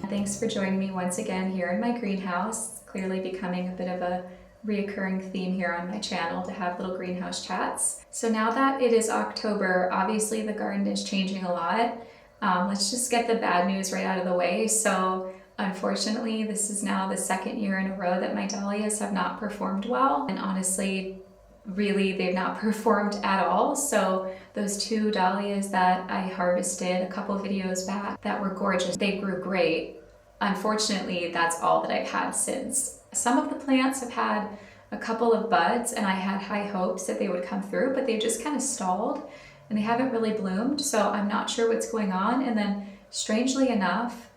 Thanks for joining me once again here in my greenhouse. Clearly becoming a bit of a reoccurring theme here on my channel to have little greenhouse chats. So now that it is October, obviously the garden is changing a lot. Let's just get the bad news right out of the way. So unfortunately, this is now the second year in a row that my dahlias have not performed well. And honestly, really, they've not performed at all. So those two dahlias that I harvested a couple videos back that were gorgeous, they grew great. Unfortunately, that's all that I've had since. Some of the plants have had a couple of buds and I had high hopes that they would come through, but they just kind of stalled and they haven't really bloomed. So I'm not sure what's going on. And then strangely enough,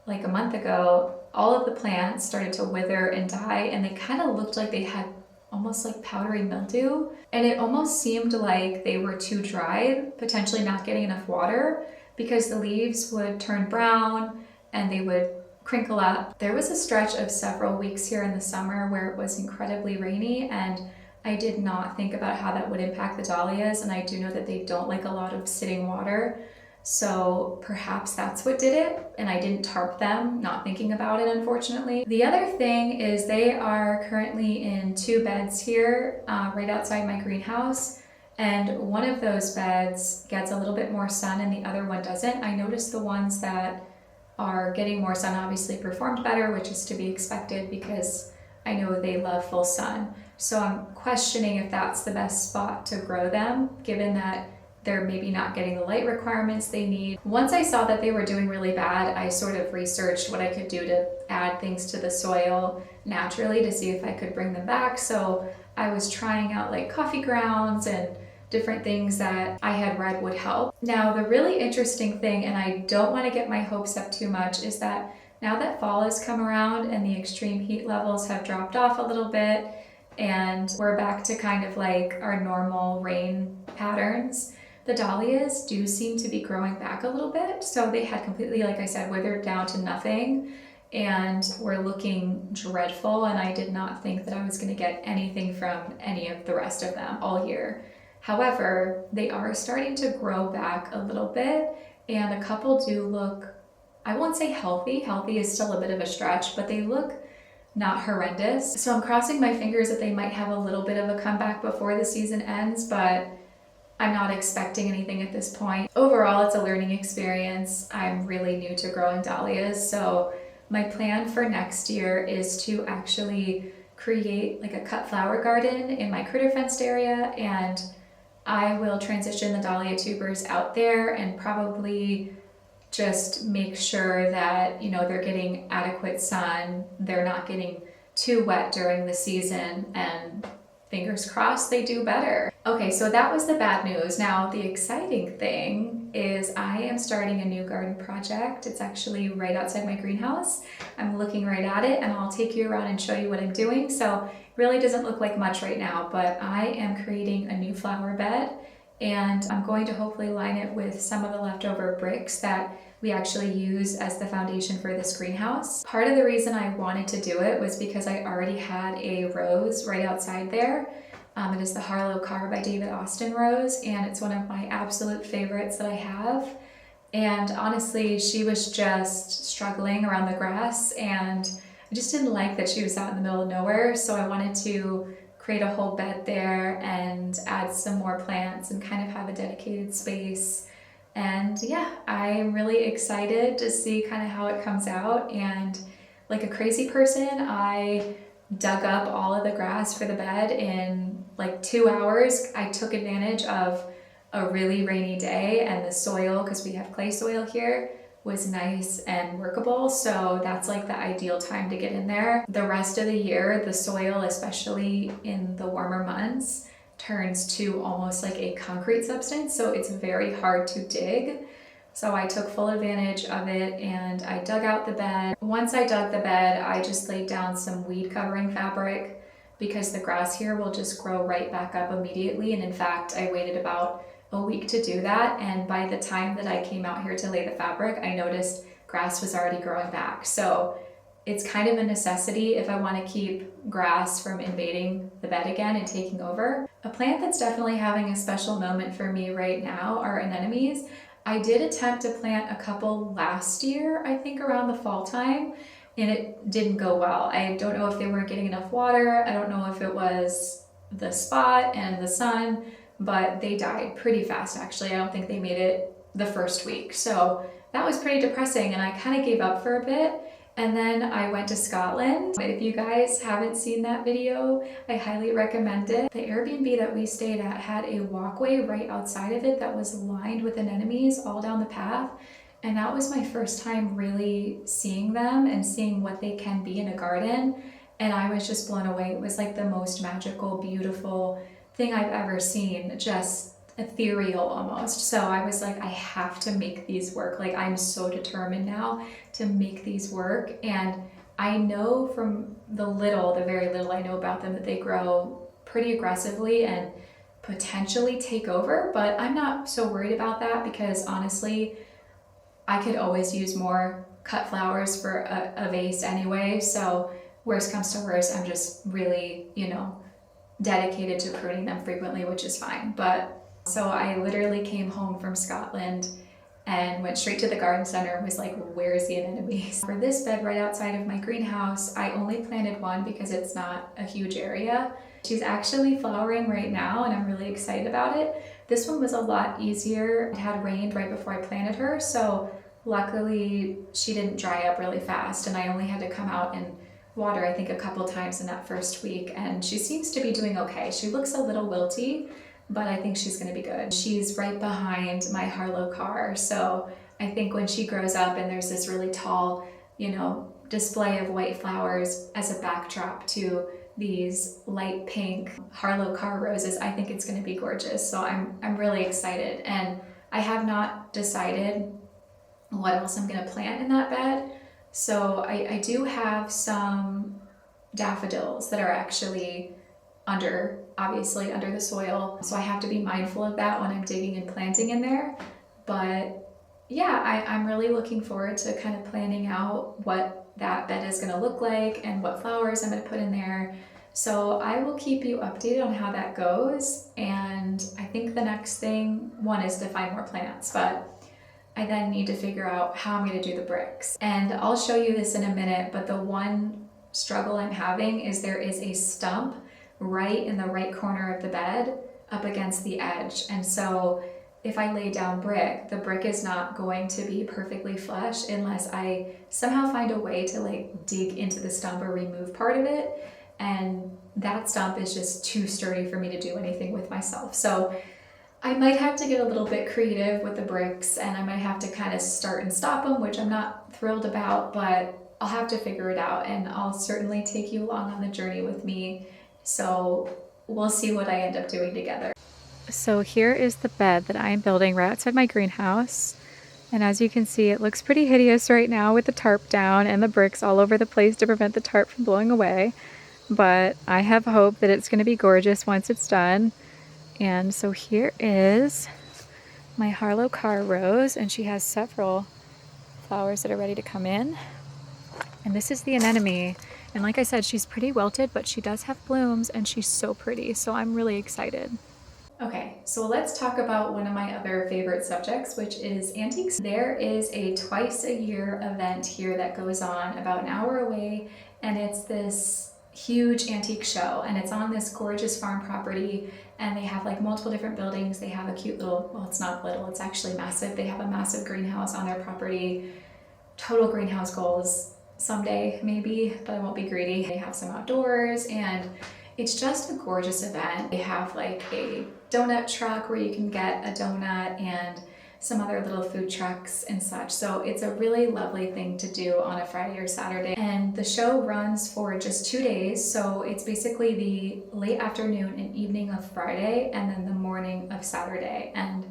like a month ago, all of the plants started to wither and die, and they kind of looked like they had almost like powdery mildew. And it almost seemed like they were too dry, potentially not getting enough water, because the leaves would turn brown and they would crinkle up. There was a stretch of several weeks here in the summer where it was incredibly rainy, and I did not think about how that would impact the dahlias, and I do know that they don't like a lot of sitting water. So perhaps that's what did it, and I didn't tarp them, not thinking about it, unfortunately. The other thing is they are currently in two beds here right outside my greenhouse, and one of those beds gets a little bit more sun and the other one doesn't. I noticed the ones that are getting more sun obviously performed better, which is to be expected because I know they love full sun. So I'm questioning if that's the best spot to grow them, given that they're maybe not getting the light requirements they need. Once I saw that they were doing really bad, I sort of researched what I could do to add things to the soil naturally to see if I could bring them back. So I was trying out like coffee grounds and different things that I had read would help. Now, the really interesting thing, and I don't want to get my hopes up too much, is that now that fall has come around and the extreme heat levels have dropped off a little bit and we're back to kind of like our normal rain patterns, the dahlias do seem to be growing back a little bit. So they had completely, like I said, withered down to nothing and were looking dreadful, and I did not think that I was going to get anything from any of the rest of them all year. However, they are starting to grow back a little bit, and a couple do look, I won't say healthy. Healthy is still a bit of a stretch, but they look not horrendous. So I'm crossing my fingers that they might have a little bit of a comeback before the season ends, but I'm not expecting anything at this point. Overall, it's a learning experience. I'm really new to growing dahlias, so my plan for next year is to actually create like a cut flower garden in my critter fenced area, and I will transition the dahlia tubers out there and probably just make sure that, you know, they're getting adequate sun, they're not getting too wet during the season, and fingers crossed they do better. Okay, so that was the bad news. Now, the exciting thing is I am starting a new garden project. It's actually right outside my greenhouse. I'm looking right at it, and I'll take you around and show you what I'm doing. So it really doesn't look like much right now, but I am creating a new flower bed, and I'm going to hopefully line it with some of the leftover bricks that we actually use as the foundation for this greenhouse. Part of the reason I wanted to do it was because I already had a rose right outside there. It is the Harlow Carr by David Austin rose, and it's one of my absolute favorites that I have. And honestly, she was just struggling around the grass, and I just didn't like that she was out in the middle of nowhere, so I wanted to create a whole bed there and add some more plants and kind of have a dedicated space. And yeah, I'm really excited to see kind of how it comes out. And like a crazy person, I dug up all of the grass for the bed in like 2 hours. I took advantage of a really rainy day, and the soil, because we have clay soil here, was nice and workable. So that's like the ideal time to get in there. The rest of the year, the soil, especially in the warmer months, turns to almost like a concrete substance, so it's very hard to dig. So I took full advantage of it and I dug out the bed. Once I dug the bed, I just laid down some weed covering fabric because the grass here will just grow right back up immediately. And in fact, I waited about a week to do that, and by the time that I came out here to lay the fabric, I noticed grass was already growing back. So it's kind of a necessity if I want to keep grass from invading the bed again and taking over. A plant that's definitely having a special moment for me right now are anemones. I did attempt to plant a couple last year, I think around the fall time, and it didn't go well. I don't know if they weren't getting enough water. I don't know if it was the spot and the sun, but they died pretty fast actually. I don't think they made it the first week. So that was pretty depressing and I kind of gave up for a bit. And then I went to Scotland. If you guys haven't seen that video, I highly recommend it. The Airbnb that we stayed at had a walkway right outside of it that was lined with anemones all down the path. And that was my first time really seeing them and seeing what they can be in a garden. And I was just blown away. It was like the most magical, beautiful thing I've ever seen, just ethereal almost. So I was like, I have to make these work. Like I'm so determined now to make these work. And I know from the very little I know about them that they grow pretty aggressively and potentially take over, but I'm not so worried about that because honestly, I could always use more cut flowers for a vase anyway. So worst comes to worst, I'm just really, dedicated to pruning them frequently, which is fine. But so I literally came home from Scotland and went straight to the garden center and was like, where's the anemones? For this bed right outside of my greenhouse, I only planted one because it's not a huge area. She's actually flowering right now and I'm really excited about it. This one was a lot easier. It had rained right before I planted her, so luckily she didn't dry up really fast and I only had to come out and water I think a couple times in that first week, and she seems to be doing okay. She looks a little wilty, but I think she's going to be good. She's right behind my Harlow car, so I think when she grows up and there's this really tall, display of white flowers as a backdrop to these light pink Harlow car roses, I think it's going to be gorgeous. So I'm really excited, and I have not decided what else I'm going to plant in that bed. So I do have some daffodils that are actually obviously under the soil. So I have to be mindful of that when I'm digging and planting in there. But yeah, I'm really looking forward to kind of planning out what that bed is going to look like and what flowers I'm going to put in there. So I will keep you updated on how that goes. And I think the next one is to find more plants, but I then need to figure out how I'm going to do the bricks. And I'll show you this in a minute, but the one struggle I'm having is there is a stump right in the right corner of the bed up against the edge. And so if I lay down brick, the brick is not going to be perfectly flush unless I somehow find a way to dig into the stump or remove part of it. And that stump is just too sturdy for me to do anything with myself. So I might have to get a little bit creative with the bricks and I might have to kind of start and stop them, which I'm not thrilled about, but I'll have to figure it out and I'll certainly take you along on the journey with me. So we'll see what I end up doing together. So here is the bed that I am building right outside my greenhouse. And as you can see, it looks pretty hideous right now with the tarp down and the bricks all over the place to prevent the tarp from blowing away. But I have hope that it's going to be gorgeous once it's done. And so here is my Harlow car rose, and she has several flowers that are ready to come in. And this is the anemone. And like I said, she's pretty wilted, but she does have blooms and she's so pretty. So I'm really excited. Okay, so let's talk about one of my other favorite subjects, which is antiques. There is a twice a year event here that goes on about an hour away, and it's this huge antique show, and it's on this gorgeous farm property, and they have multiple different buildings. They have a cute little, well, it's not little, it's actually massive. They have a massive greenhouse on their property. Total greenhouse goals someday maybe, but I won't be greedy. They have some outdoors and it's just a gorgeous event. They have a donut truck where you can get a donut and some other little food trucks and such. So it's a really lovely thing to do on a Friday or Saturday. And the show runs for just 2 days. So it's basically the late afternoon and evening of Friday and then the morning of Saturday. And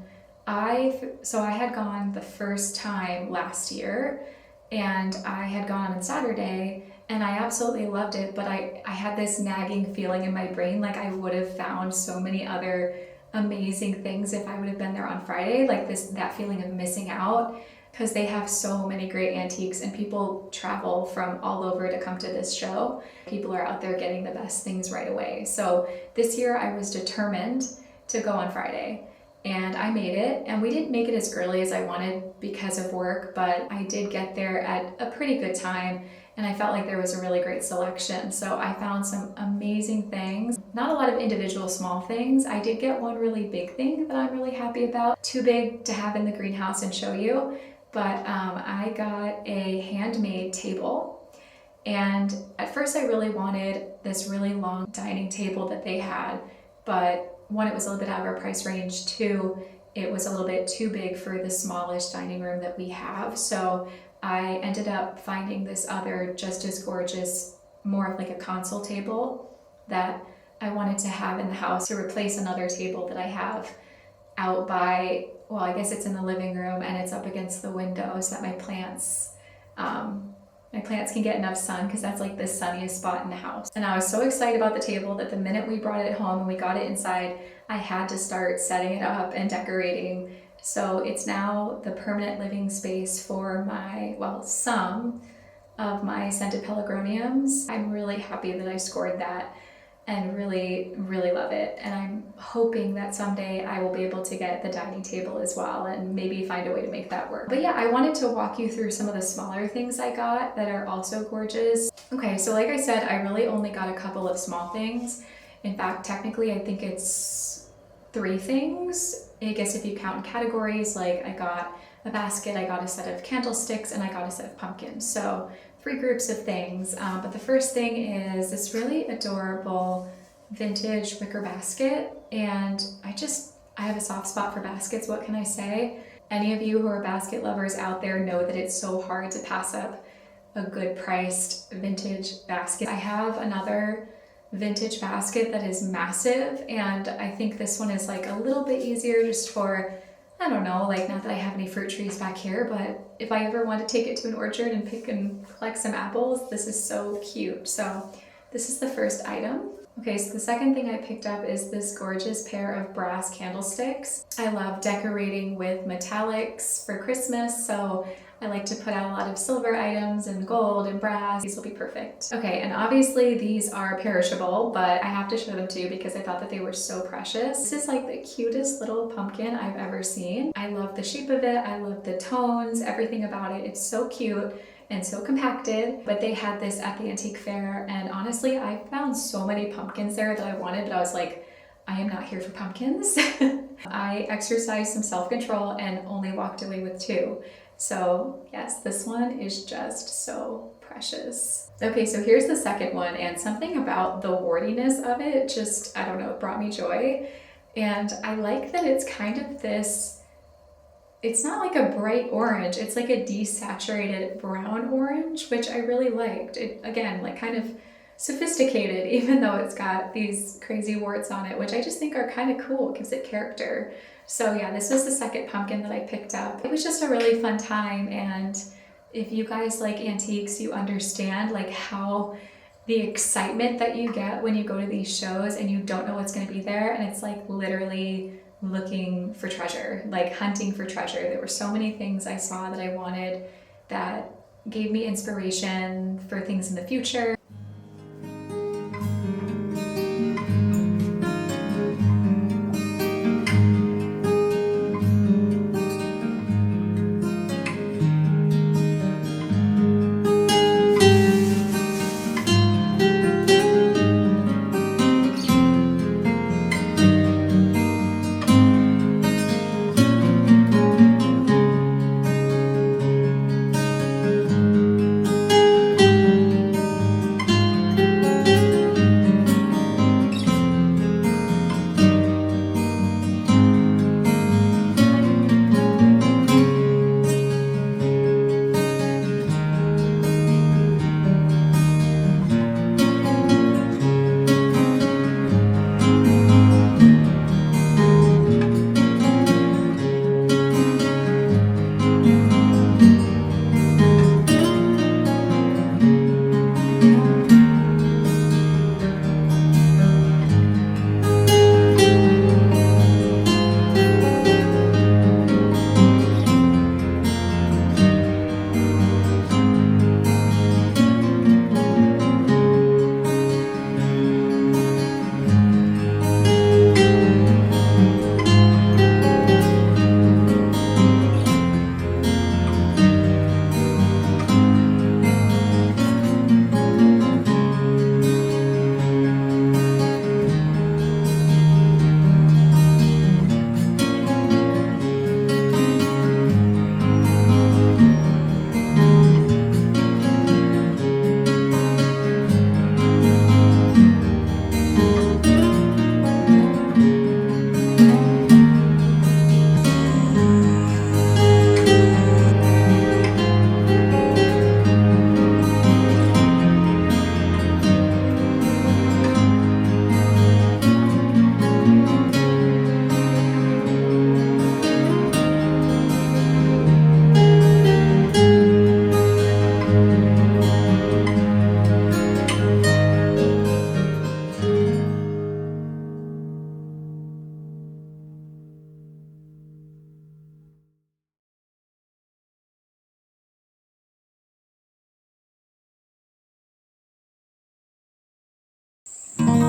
I had gone the first time last year and I had gone on Saturday and I absolutely loved it. But I had this nagging feeling in my brain, I would have found so many other amazing things if I would have been there on Friday, that feeling of missing out, because they have so many great antiques and people travel from all over to come to this show. People are out there getting the best things right away. So this year I was determined to go on Friday, and I made it. And we didn't make it as early as I wanted because of work, but I did get there at a pretty good time, and I felt like there was a really great selection. So I found some amazing things. Not a lot of individual small things. I did get one really big thing that I'm really happy about. Too big to have in the greenhouse and show you, but I got a handmade table. And at first I really wanted this really long dining table that they had, but one, it was a little bit out of our price range. Two, it was a little bit too big for the smallish dining room that we have. So I ended up finding this other just as gorgeous, more of like a console table that I wanted to have in the house to replace another table that I have out by, well, I guess it's in the living room and it's up against the window so that my plants can get enough sun, because that's like the sunniest spot in the house. And I was so excited about the table that the minute we brought it home and we got it inside, I had to start setting it up and decorating. So it's now the permanent living space for some of my scented pelargoniums. I'm really happy that I scored that and really, really love it. And I'm hoping that someday I will be able to get the dining table as well and maybe find a way to make that work. But yeah, I wanted to walk you through some of the smaller things I got that are also gorgeous. Okay, so like I said, I really only got a couple of small things. In fact, technically, I think it's 3 things. I guess if you count in categories, like I got a basket, I got a set of candlesticks, and I got a set of pumpkins. So 3 groups of things, but the first thing is this really adorable vintage wicker basket, and I have a soft spot for baskets, what can I say? Any of you who are basket lovers out there know that it's so hard to pass up a good priced vintage basket. I have another vintage basket that is massive, and I think this one is like a little bit easier just for, I don't know, like not that I have any fruit trees back here, but if I ever want to take it to an orchard and pick and collect some apples, this is so cute. So this is the first item. Okay, so the second thing I picked up is this gorgeous pair of brass candlesticks. I love decorating with metallics for Christmas, so I like to put out a lot of silver items and gold and brass. These will be perfect. Okay, and obviously these are perishable, but I have to show them to you because I thought that they were so precious. This is like the cutest little pumpkin I've ever seen. I love the shape of it. I love the tones, everything about it. It's so cute and so compacted, but they had this at the antique fair, and honestly, I found so many pumpkins there that I wanted, but I was like, I am not here for pumpkins. I exercised some self-control and only walked away with 2. So yes, this one is just so precious. Okay, so here's the second one, and something about the wardiness of it just, I don't know, it brought me joy. And I like that it's kind of this, it's not like a bright orange, it's like a desaturated brown orange, which I really liked. It, again, like kind of sophisticated, even though it's got these crazy warts on it, which I just think are kind of cool, gives it character. So yeah, this was the second pumpkin that I picked up. It was just a really fun time, and if you guys like antiques, you understand like how the excitement that you get when you go to these shows and you don't know what's going to be there, and it's like literally looking for treasure, like hunting for treasure. There were so many things I saw that I wanted that gave me inspiration for things in the future. you.